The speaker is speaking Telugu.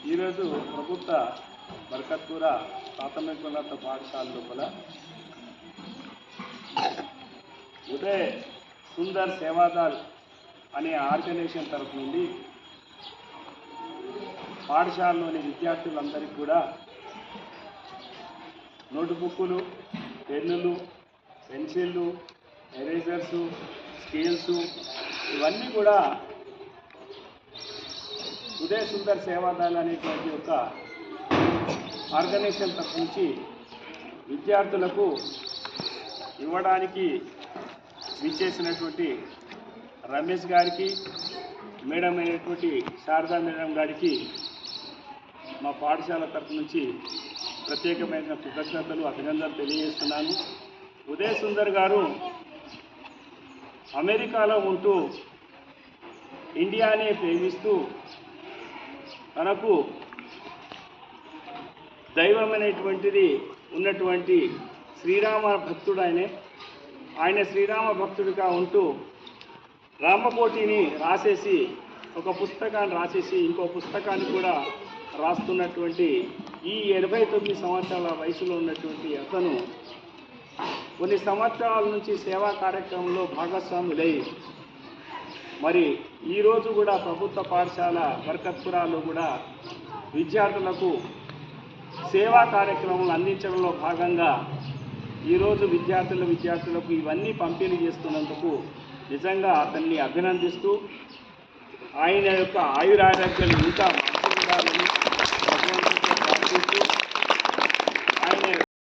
ఈరోజు ప్రభుత్వ బర్కత్పూర ప్రాథమికోన్నత పాఠశాల లోపల ఉదయ్ సుందర్ సేవాదాల్ అనే ఆర్గనైజేషన్ తరఫు నుండి పాఠశాలలోని విద్యార్థులందరికీ కూడా నోట్బుక్లు, పెన్నులు, పెన్సిళ్ళు, ఎరేజర్సు, స్కేల్సు ఇవన్నీ కూడా ఉదయ్ సుందర్ సేవాదాల్ అనేటువంటి ఒక ఆర్గనైజేషన్ తరఫు నుంచి విద్యార్థులకు ఇవ్వడానికి విచ్చేసినటువంటి రమేష్ గారికి, మేడం అయినటువంటి శారదా మేడం గారికి మా పాఠశాల తరఫు నుంచి ప్రత్యేకమైన కృతజ్ఞతలు, అభినందనలు తెలియజేస్తున్నాను. ఉదయ్ సుందర్ గారు అమెరికాలో ఉంటూ ఇండియానే ప్రేమిస్తూ తనకు దైవమైనటువంటిది ఉన్నటువంటి శ్రీరామ భక్తుడు ఆయన శ్రీరామ భక్తుడిగా ఉంటూ రామకోటిని రాసేసి ఒక పుస్తకాన్ని రాసేసి ఇంకో పుస్తకాన్ని కూడా రాస్తున్నటువంటి ఈ 89 సంవత్సరాల వయసులో ఉన్నటువంటి అతను కొన్ని సంవత్సరాల నుంచి సేవా కార్యక్రమంలో భాగస్వాములై మరి ఈరోజు కూడా ప్రభుత్వ పాఠశాల బర్కత్పురాలో కూడా విద్యార్థులకు సేవా కార్యక్రమాలు అందించడంలో భాగంగా ఈరోజు విద్యార్థులకు ఇవన్నీ పంపిణీ చేస్తున్నందుకు నిజంగా అతన్ని అభినందిస్తూ ఆయన యొక్క ఆయురారోగ్యాలు ఇంకా